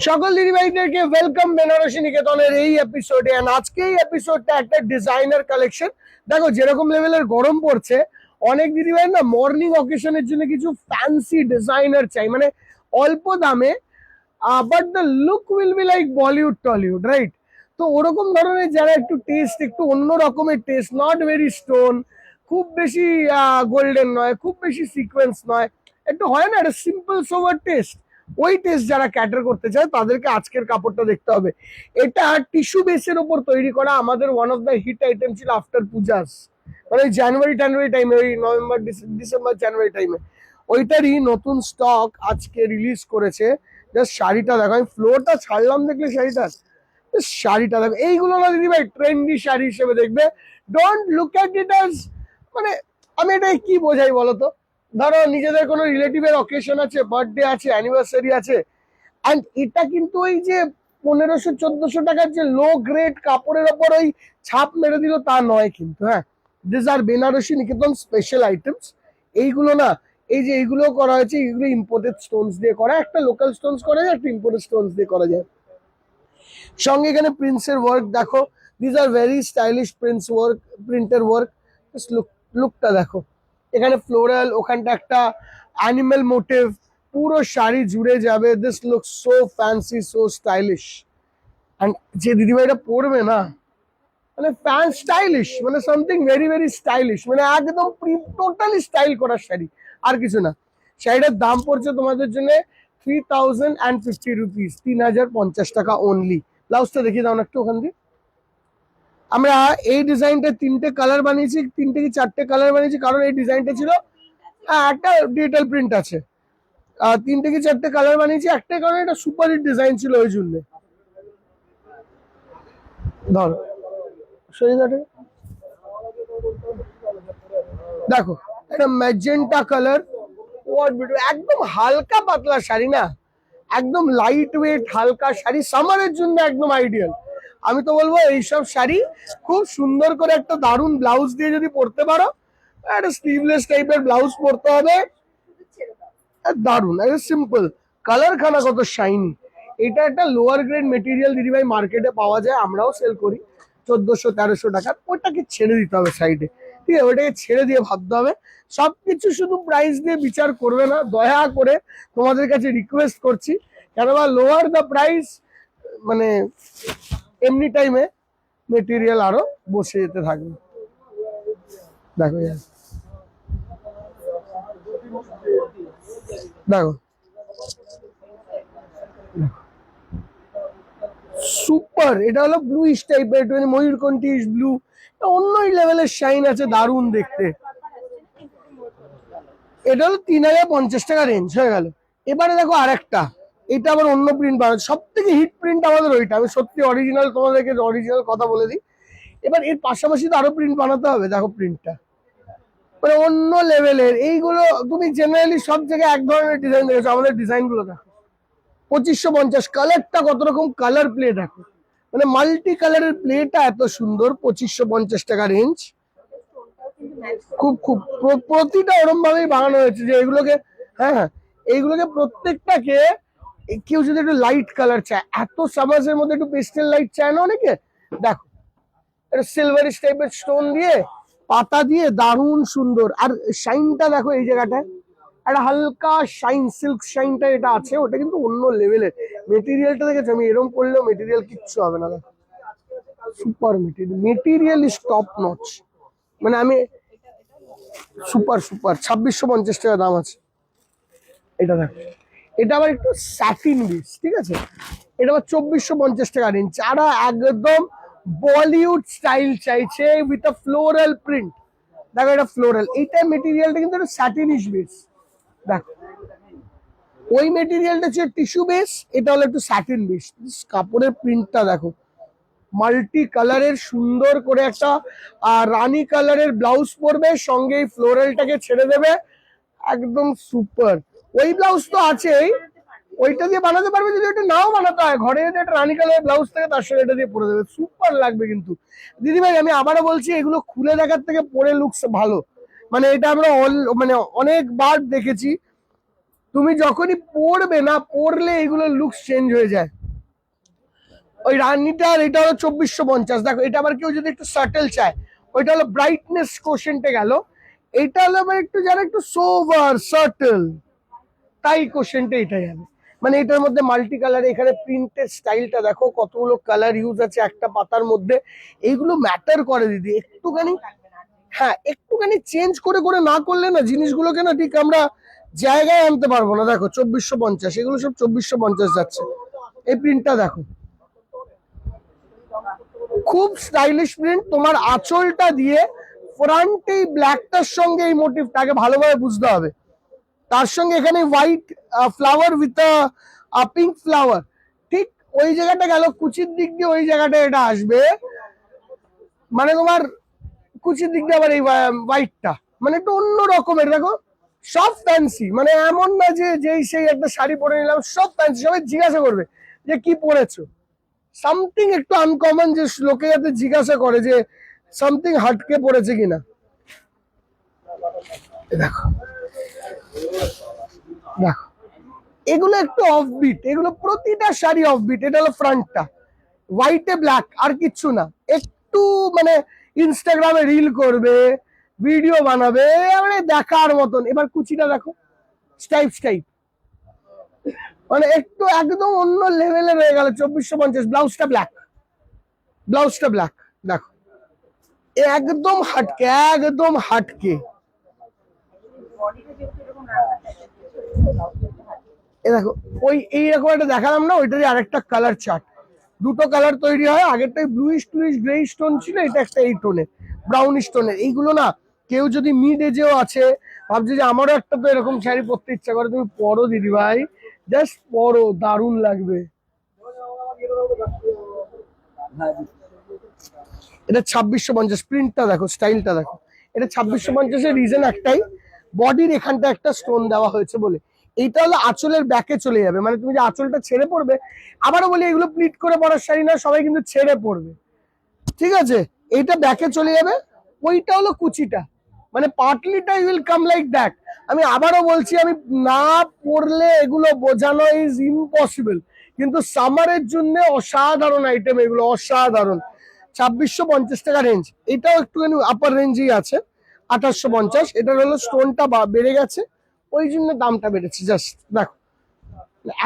সকল দিদিভাইদেরকে ওয়েলকাম বেনারসি নিকেতনের এই এপিসোডে। আজকে এই এপিসোডটা একটা ডিজাইনার কালেকশন। দেখো যেরকম লেভেলের গরম পড়ছে, অনেক দিদিভাই না মর্নিং অকেশনের জন্য কিছু ফ্যান্সি ডিজাইনার চাই, মানে অল্প দামে, but the look will be like Bollywood Tollywood, right? তো ওরকম ধরনের যারা একটু টেস্ট, একটু অন্য রকমের টেস্ট, নট ভেরি স্টোন, খুব বেশি গোল্ডেন নয়, খুব বেশি সিকোয়েন্স নয়, একটু হয় না একটা সিম্পল সোভার টেস্ট, ওই টেস্ট যারা ক্যাটার করতে চায় তাদেরকে আজকের কাপড়টা দেখতে হবে। এটা টিস্যু বেসের উপর তৈরি করা, আমাদের one of the hit item ছিল আফটার পূজাস, মানে জানুয়ারি টাইমে, ওই নভেম্বর ডিসেম্বর জানুয়ারি টাইমে, ওইটারই নতুন স্টক আজকে রিলিজ করেছে। জাস্ট শাড়িটা দেখো, আমি ফ্লোরটা ছাড়লাম দেখলে শাড়িটা দেখো। এইগুলো না দিদি ভাই ট্রেন্ডি শাড়ি হিসেবে দেখবে, don't look at it as, মানে আমি এটা কি বোঝাই বলতো? ধরো নিজেদের কোনো রিলেটিভের অকেশন আছে, বার্থডে আছে, অ্যানিভার্সারি আছে, অ্যান্ড এটা কিন্তু ওই যে 1500-1400 টাকার যে লো গ্রেড কাপড়ের ওপর ওই ছাপ মেরে দিল তা নয় কিন্তু। হ্যাঁ, this are Banarasi Niketan special items. এইগুলো না, এই যে এইগুলো করা হয়েছে, এইগুলো ইম্পোর্টেড স্টোনস দিয়ে করা, একটা লোকাল স্টোনস করা যায়, একটা ইম্পোর্টেড স্টোনস দিয়ে করা যায়। সঙ্গে এখানে প্রিন্সের ওয়ার্ক দেখো, this are very stylish Prince work, প্রিন্টের ওয়ার্ক। লুকটা দেখো, এখানে ফ্লোরাল, ওখানটা একটা অ্যানিমেল মোটিভ, পুরো শাড়ি জুড়ে যাবে। This look so fancy, so stylish. And যে দিদিভাইটা পরবে না, মানে ফ্যান স্টাইলিশ, মানে সামথিং ভেরি ভেরি স্টাইলিশ, মানে একদম টোটালি স্টাইল করার শাড়ি, আর কিছু না। শাড়িটার দাম পড়ছে তোমাদের জন্য 3050 রুপিস, 3050 টাকা অনলি। ব্লাউজটা দেখিয়ে দাও না একটু ওখান দিয়ে। আমরা এই ডিজাইনটা 3টে কালার বানিয়েছি, 3টে কি 4টে কালার বানিয়েছি, কারণ এই ডিজাইনটা ছিল, একটা ডিজিটাল প্রিন্ট আছে। 3টে কি 4টে কালার বানিয়েছি, একটাই কারণ এটা সুপার হিট ডিজাইন ছিল, ওই জন্য। ধরো শরীরটাকে দেখো, এটা ম্যাজেন্টা কালার, একদম হালকা পাতলা শাড়ি না, একদম লাইট ওয়েট হালকা শাড়ি, সামারের জন্য একদম আইডিয়াল। আমি তো বলবো এইসব শাড়ি খুব সুন্দর করে একটা দারুণ ব্লাউজ দিয়ে যদি পরতে পারো, একটা স্লিভলেস টাইপের ব্লাউজ পরতে হবে, দারুণ, একটা সিম্পল কালার, খানা কত শাইনি। এটা একটা লোয়ার গ্রেড মেটেরিয়াল দিদিভাই, মার্কেটে পাওয়া যায়, আমরাও সেল করি 1400-1300 টাকা। ওটাকে ছেড়ে দিতে হবে সাইডে, ঠিক আছে? ওটাকে ছেড়ে দিয়ে ভাবতে হবে। সবকিছু শুধু প্রাইস দিয়ে বিচার করবে না, দয়া করে তোমাদের কাছে রিকোয়েস্ট করছি, কেননা লোয়ার দ্য প্রাইস, মানে এমনি টাইমে মেটেরিয়াল আরো বসে যেতে থাকবে। দেখো দেখো, সুপার। এটা হলো ব্লুইশ টাইপের, ময়ূরকণ্ঠী ব্লু, অন্যই লেভেলের শাইন আছে, দারুণ দেখতে। এটা হলো 3050 টাকা রেঞ্জ হয়ে গেল। এবারে দেখো আরেকটা, এটা আবার অন্য প্রিন্ট বানাচ্ছে, সব থেকে হিট প্রিন্ট আমাদের ওইটা, আমি সত্যি অরিজিনাল তোমাদেরকে অরিজিনাল কথা বলে দিই। এবার এর পাশাপাশি তো আরো প্রিন্ট বানাতে হবে। দেখো প্রিন্টটা মানে অন্য লেভেলের। এইগুলো তুমি জেনারেলি সব জায়গায় এক ধরনের ডিজাইন দেখেছো, আমাদের ডিজাইন গুলো দেখো 2550। কালারটা কত রকম কালার প্লে দেখো, মানে মাল্টি কালারের প্লেটা এত সুন্দর, 2550 টাকা রেঞ্জ। খুব খুব প্রতিটা ওরম ভাবেই বানানো হয়েছে যে এগুলোকে, হ্যাঁ হ্যাঁ, এইগুলোকে প্রত্যেকটাকে, কেউ যদি একটু লাইট কালার চায়, এত সামাজের মধ্যে একটু পেস্টেল লাইট চায় না অনেকে, দেখো এটা সিলভারিশ টাইপের স্টোন দিয়ে, পাতা দিয়ে, দারুণ সুন্দর। আর শাইনটা দেখো এই জায়গাটায়, একটা হালকা শাইন, সিল্ক শাইনটা এটা আছে, ওটা কিন্তু অন্য লেভেলের। মেটেরিয়ালটা দেখেছো, আমি এরকম করলেও মেটেরিয়াল কিচ্ছু হবে না, দেখো super material, material is top notch. মানে আমি সুপার সুপার 2650 টাকা দাম আছে। এটা দেখো, এটা আবার একটু স্যাটিন বেস, ঠিক আছে? এটা আবার 2450 টাকা রেঞ্জ। যারা একদম বলিউড স্টাইল চাইছে উইথ আ ফ্লোরাল প্রিন্ট, দেখো এটা ফ্লোরাল, এইটা মেটেরিয়ালটা কিন্তু একটা স্যাটিনিশ বেস। দেখো ওই মেটেরিয়ালটা হচ্ছে টিস্যু বেস, এটা হলো একটু স্যাটিন বেস। কাপড়ের প্রিন্টটা দেখো, মাল্টি কালারের সুন্দর করে একটা রানী কালারের ব্লাউজ পরবে, সঙ্গে এই ফ্লোরালটাকে ছেড়ে দেবে, একদম সুপার। ওই ব্লাউজ তো আছেই, ওইটা দিয়ে বানাতে পারবে। যদি ওটা নাও বানাতে হয়, ঘরে যদি একটা রানী কালারের ব্লাউজ থাকে, তার সঙ্গে এটা দিয়ে পরে দেবে, সুপার লাগবে। কিন্তু দিদিভাই আমি আবারও বলছি, এগুলো খুলে দেখার থেকে পরে লুকস ভালো, মানে এটা আমরা মানে অনেকবার দেখেছি। তুমি যখনই পরবে না, পরলে এগুলোর লুকস চেঞ্জ হয়ে যায়। ওই রানীটা আর এটা হলো 2450। দেখো এটা আবার কেউ যদি একটু সাটেল চায়, ওইটা হলো ব্রাইটনেস কোশেন্টে গেল। এটা হলো আবার একটু যারা একটু সোভার সাটেল, তাই কোশেন্টে এটা যাবে। মানে এটার মধ্যে মাল্টি কালার, এখানে প্রিন্টের স্টাইলটা দেখো, কতগুলো কালার ইউজ আছে একটা পাতার মধ্যে। এইগুলো ম্যাটার করে দিদি একটুখানি। হ্যাঁ, একটুখানি চেঞ্জ করে করে না করলে না জিনিসগুলোকে না ঠিক আমরা জায়গায় আনতে পারবো না। দেখো 2450, এগুলো সব 2450 যাচ্ছে। এই প্রিন্টটা দেখো, খুব স্টাইলিশ প্রিন্ট। তোমার আঁচলটা দিয়ে ফ্রন্ট এই ব্ল্যাকটার সঙ্গে এই মোটিভটাকে ভালোভাবে বুঝতে হবে। তার সঙ্গে এখানে white flower with pink flower, ঠিক ওই জায়গাটা গেল কুচির দিক দিয়ে, ওই জায়গাটা এটা আসবে। মানে তোমার কুচির দিক দিয়ে আবার এই হোয়াইটটা, মানে একটু অন্য রকমের। দেখো সব ফ্যান্সি, মানে এমন না যে যেই সেই একটা শাড়ি পরে নিলাম, সব ফ্যান্সি। সবাই জিজ্ঞাসা করবে যে কি পরেছো, সামথিং একটু আনকমন, যে লোকে যাতে জিজ্ঞাসা করে যে সামথিং হাটকে পড়েছে কিনা। দেখো দেখো এগুলো একটু অফবিট, এগুলো প্রতিটা শাড়ি অফবিট। এটা হলো ফ্রন্টটা, হোয়াইটে ব্ল্যাক, আর কিচ্ছু না। একটু মানে ইনস্টাগ্রামে রিল করবে, ভিডিও বানাবে, মানে দেখার মতন। এবার কুচিটা দেখো, স্টাইপ স্টাইপ, মানে একটু একদম অন্য লেভেলে রয়ে গেল। 2450। ব্লাউজটা ব্ল্যাক, ব্লাউজটা ব্ল্যাক। দেখো একদম হাটকে, একদম হাটকে। এ দেখো ওই এইরকম একটা দেখালাম না, ওইটারই আরেকটা কালার চার্ট। দুটো কালার তৈরি হয়, আগেরটাই ব্লুইশ টুইশ গ্রে স্টোন ছিল, এটা একটা এই টোনের ব্রাউনিশ টোনের। এইগুলো না কেউ যদি মিড এজেও আছে, ভাবছে যে আমারও একটা তো এরকম শাড়ি পরতে ইচ্ছা করে, তুমি পরো দিদি ভাই, জাস্ট পরো, দারুণ লাগবে। এটা 2650। প্রিন্টটা দেখো, স্টাইলটা দেখো। এটা 2650-এর রিজন একটাই, বডির এখানটা একটা স্টোন দেওয়া হয়েছে বলে। এইটা হলো আঁচলের ব্যাকে চলে যাবে, মানে তুমি যে আঁচলটা ছেড়ে পড়বে। আবারও বলি, এগুলো প্লিট করে পরার শাড়ি না, সবাই কিন্তু ছেড়ে পড়বে, ঠিক আছে? এইটা ব্যাকে চলে যাবে। ওইটা হলো কুচিটা, মানে পাটলিটা উইল কাম লাইক দ্যাট। আমি আবারও বলছি, আমি না পরলে এগুলো বোঝানো ইজ ইম্পসিবল, কিন্তু সামারের জন্য অসাধারণ আইটেম এগুলো, অসাধারণ। 2650 টাকা রেঞ্জ। এটাও একটুখানি আপার রেঞ্জেই আছে, 2850। এটার হলো স্টোনটা বেড়ে গেছে, ওই জন্য দামটা বেড়েছে। জাস্ট দেখো,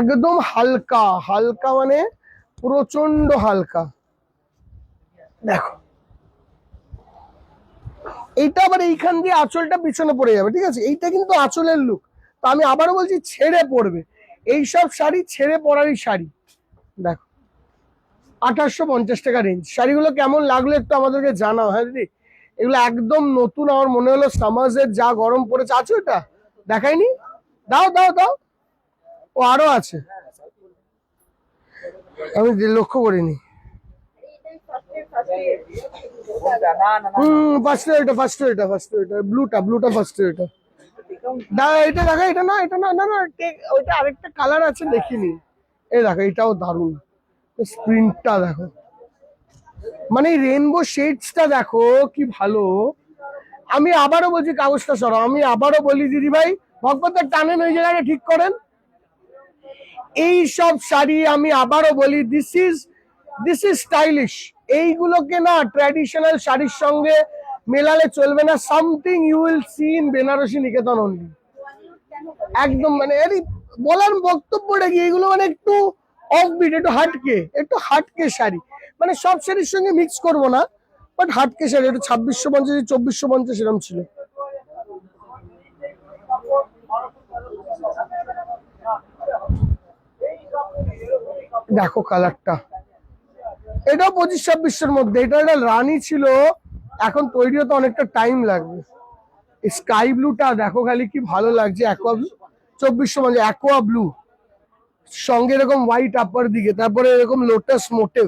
একদম হালকা হালকা, মানে প্রচন্ড হালকা। দেখো এইটা আবার এইখান দিয়ে আঁচলটা পিছনে পড়ে যাবে, ঠিক আছে? এইটা কিন্তু আঁচলের লুক। তো আমি আবারও বলছি, ছেড়ে পড়বে এইসব শাড়ি, ছেড়ে পড়ারই শাড়ি। দেখো 2850 টাকা রেঞ্জ। শাড়িগুলো কেমন লাগলো একটু আমাদেরকে জানাও। হ্যাঁ দিদি, এগুলো একদম নতুন। আমার মনে হলো সামার্সের যা গরম পড়েছে। আছে ওটা দেখাইনি, দাও দাও দাও, ও আরো আছে, আমি লক্ষ্য করিনি। ফার্স্ট এটা, ফার্স্ট এটা, ফার্স্ট এটা, ব্লুটা, ব্লুটা ফার্স্ট এটা। এটা দেখো, এটা না, এটা না, না না, ওইটা আরেকটা কালার আছে দেখিনি। এই দেখো, এটাও দারুণ। প্রিন্টটা দেখো, মানে রেনবো শেডসটা দেখো কি ভালো। আমি আবারও বলছি, কাগজটা সরাও। আমি আবারও বলি দিদি ভাই, ভগবতের টানেন ওই জায়গাটা ঠিক করেন। এই সব শাড়ি আমি আবারও বলি, দিস ইজ স্টাইলিশ। এইগুলোকে না ট্র্যাডিশনাল শাড়ির সঙ্গে মেলালে চলবে না। Something you will see in Banarasi Niketan only. একদম মানে বলার বক্তব্যটা কি, এগুলো মানে একটু অফবিট, একটু হাটকে, একটু হাটকে শাড়ি। মানে সব শাড়ির সঙ্গে মিক্স করবো না, বাট হাটকে শাড়ি। একটু 2650, 2450 এরকম ছিল। দেখো কালারটা, এটাও 25-26-এর মধ্যে। এটা একটা রানী ছিল, এখন তৈরি হতে অনেকটা টাইম লাগবে। স্কাই ব্লুটা দেখো খালি কি ভালো লাগছে, অ্যাকোয়া ব্লু। 2450 অ্যাকোয়া ব্লু, সঙ্গে এরকম হোয়াইট আপার দিকে, তারপরে এরকম লোটাস মোটিভ,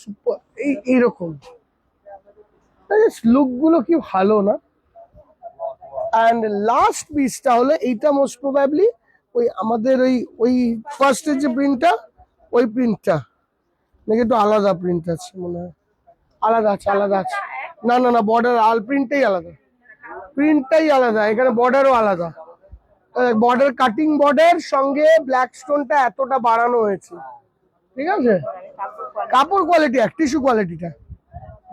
সুপার। এইরকম লুক গুলো কি ভালো না। অ্যান্ড লাস্ট পিসটা হলো এইটা, মোস্ট প্রবাবলি ওই আমাদের ওই ওই ফার্স্টের যে প্রিন্টটা, ওই প্রিন্টটা নাকি একটু আলাদা প্রিন্ট আছে মনে হয়। আলাদা আছে, আলাদা আছে। না না না, বর্ডার প্রিন্টটাই আলাদা, প্রিন্টটাই আলাদা, এখানে বর্ডারও আলাদা। বর্ডার কাটিং বর্ডার সঙ্গে ব্ল্যাক স্টোনটা এতটা বাড়ানো হয়েছে, ঠিক আছে। কাপড় কোয়ালিটি এক টিস্যু কোয়ালিটিটা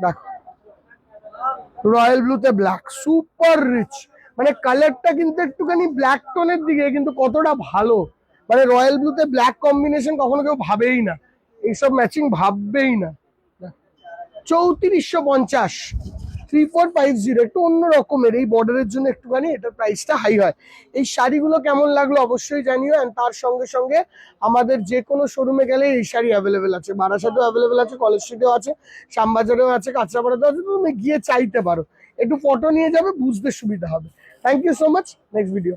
দেখো, রয়্যাল ব্লুতে ব্ল্যাক, সুপার রিচ, মানে কালারটা কিন্তু একটুখানি ব্ল্যাক টোনের দিকে, কিন্তু কতটা ভালো, মানে রয়্যাল ব্লুতে ব্ল্যাক কম্বিনেশন কখনো কেউ ভাবেই না, এইসব ম্যাচিং ভাববেই না। 3450, 3450, একটু অন্য রকমের, এই বর্ডারের জন্য একটুখানি এটার প্রাইসটা হাই হয়। এই শাড়িগুলো কেমন লাগলো অবশ্যই জানিও। অ্যান্ড তার সঙ্গে সঙ্গে আমাদের যে কোনো শোরুমে গেলে এই শাড়ি অ্যাভেলেবেল আছে, বারাসাতেও অ্যাভেলেবেল আছে, কলেজ স্ট্রিটেও আছে, শ্যামবাজারেও আছে, কাঁচরাপাড়াতেও আছে, তুমি গিয়ে চাইতে পারো, একটু ফটো নিয়ে যাবে, বুঝতে সুবিধা হবে। Thank you so much, next video.